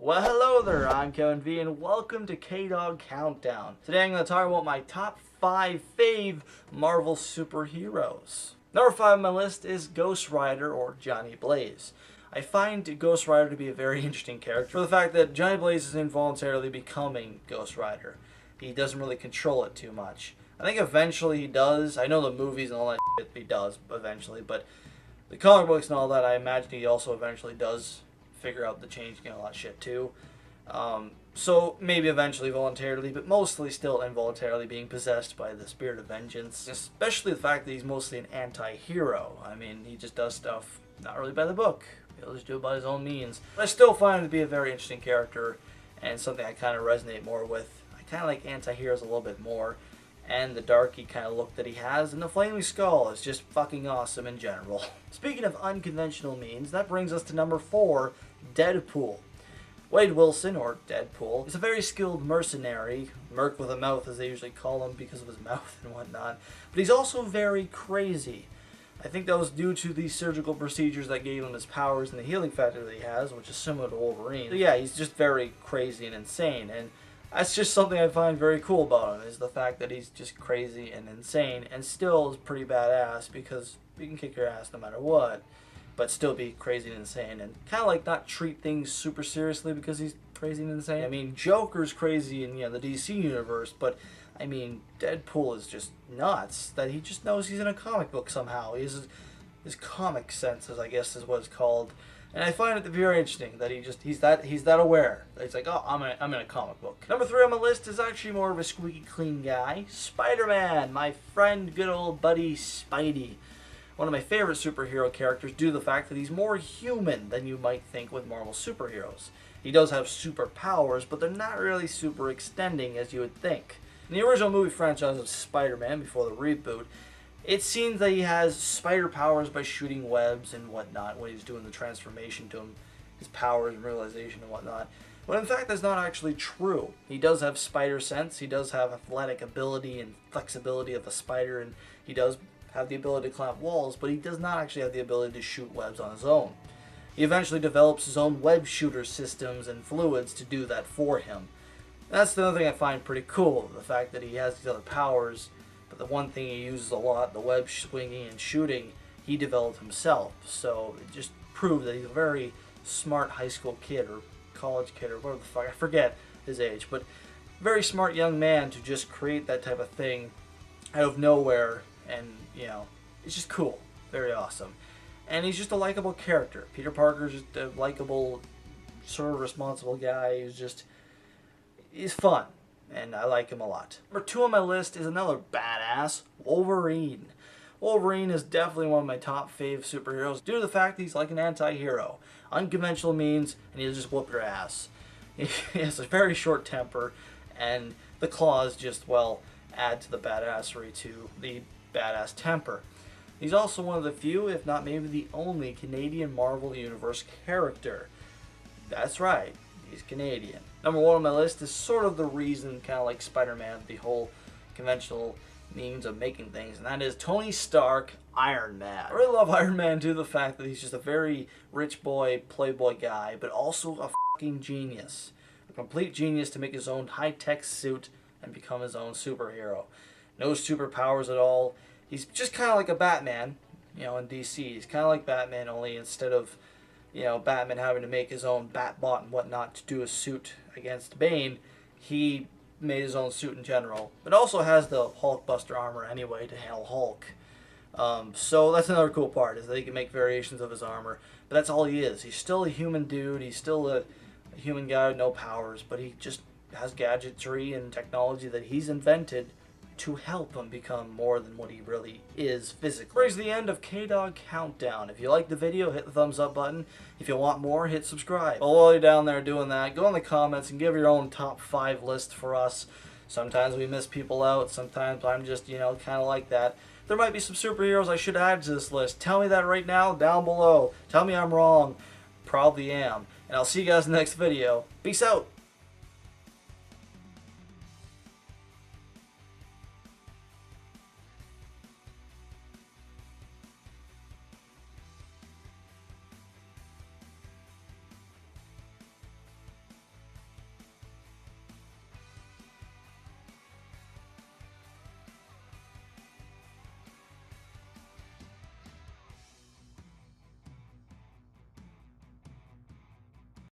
Well, hello there, I'm Kevin V, and welcome to Kdawg Countdown. Today I'm going to talk about my top 5 fave Marvel superheroes. Number 5 on my list is Ghost Rider, or Johnny Blaze. I find Ghost Rider to be a very interesting character for the fact that Johnny Blaze is involuntarily becoming Ghost Rider. He doesn't really control it too much. I think eventually he does. I know the movies and all that shit he does eventually, but the comic books and all that, I imagine he also eventually does figure out the changing and all that shit too. So maybe eventually voluntarily, but mostly still involuntarily being possessed by the spirit of vengeance. Especially the fact that he's mostly an anti-hero. I mean, he just does stuff not really by the book. He'll just do it by his own means. But I still find him to be a very interesting character and something I kind of resonate more with. I kind of like anti-heroes a little bit more. And the darky kind of look that he has, and the flaming skull is just fucking awesome in general. Speaking of unconventional means, that brings us to number 4, Deadpool. Wade Wilson, or Deadpool, is a very skilled mercenary, merc with a mouth as they usually call him because of his mouth and whatnot, but he's also very crazy. I think that was due to the surgical procedures that gave him his powers and the healing factor that he has, which is similar to Wolverine. So yeah, he's just very crazy and insane, and that's just something I find very cool about him, is the fact that he's just crazy and insane, and still is pretty badass, because he can kick your ass no matter what, but still be crazy and insane, and kind of like not treat things super seriously because he's crazy and insane. I mean, Joker's crazy in the DC universe, but I mean, Deadpool is just nuts, that he just knows he's in a comic book somehow. His comic senses, I guess is what it's called. And I find it very interesting that he's that aware. He's like, oh, I'm in a comic book. Number 3 on my list is actually more of a squeaky clean guy. Spider-Man, my friend, good old buddy Spidey. One of my favorite superhero characters due to the fact that he's more human than you might think with Marvel superheroes. He does have superpowers, but they're not really super extending as you would think. In the original movie franchise of Spider-Man, before the reboot, it seems that he has spider powers by shooting webs and whatnot when he's doing the transformation to his powers and realization and whatnot. But in fact, that's not actually true. He does have spider sense, he does have athletic ability and flexibility of a spider, and he does have the ability to climb walls, but he does not actually have the ability to shoot webs on his own. He eventually develops his own web shooter systems and fluids to do that for him. That's the other thing I find pretty cool, the fact that he has these other powers. But the one thing he uses a lot, the web swinging and shooting, he developed himself. So it just proved that he's a very smart high school kid or college kid or whatever the fuck, I forget his age, but very smart young man to just create that type of thing out of nowhere, and it's just cool, very awesome. And he's just a likable character. Peter Parker's just a likable, sort of responsible guy he's fun. And I like him a lot. Number 2 on my list is another badass, Wolverine. Wolverine is definitely one of my top fave superheroes due to the fact that he's like an anti-hero. Unconventional means, and he'll just whoop your ass. He has a very short temper, and the claws just, well, add to the badassery to the badass temper. He's also one of the few, if not maybe the only, Canadian Marvel Universe character. That's right. He's Canadian. Number 1 on my list is sort of the reason, kind of like Spider-Man, the whole conventional means of making things, and that is Tony Stark, Iron Man. I really love Iron Man due to the fact that he's just a very rich boy, playboy guy, but also a fucking genius. A complete genius to make his own high-tech suit and become his own superhero. No superpowers at all. He's just kind of like a Batman, in DC. He's kind of like Batman, only instead of Batman having to make his own Batbot and whatnot to do a suit against Bane, he made his own suit in general. But also has the Hulkbuster armor anyway to handle Hulk. So that's another cool part, is that he can make variations of his armor. But that's all he is. He's still a human dude. He's still a human guy with no powers. But he just has gadgetry and technology that he's invented to help him become more than what he really is physically. Brings the end of Kdawg Countdown. If you liked the video, hit the thumbs up button. If you want more, hit subscribe. While you're down there doing that, go in the comments and give your own top 5 list for us. Sometimes we miss people out. Sometimes I'm just, kind of like that. There might be some superheroes I should add to this list. Tell me that right now down below. Tell me I'm wrong. Probably am. And I'll see you guys in the next video. Peace out.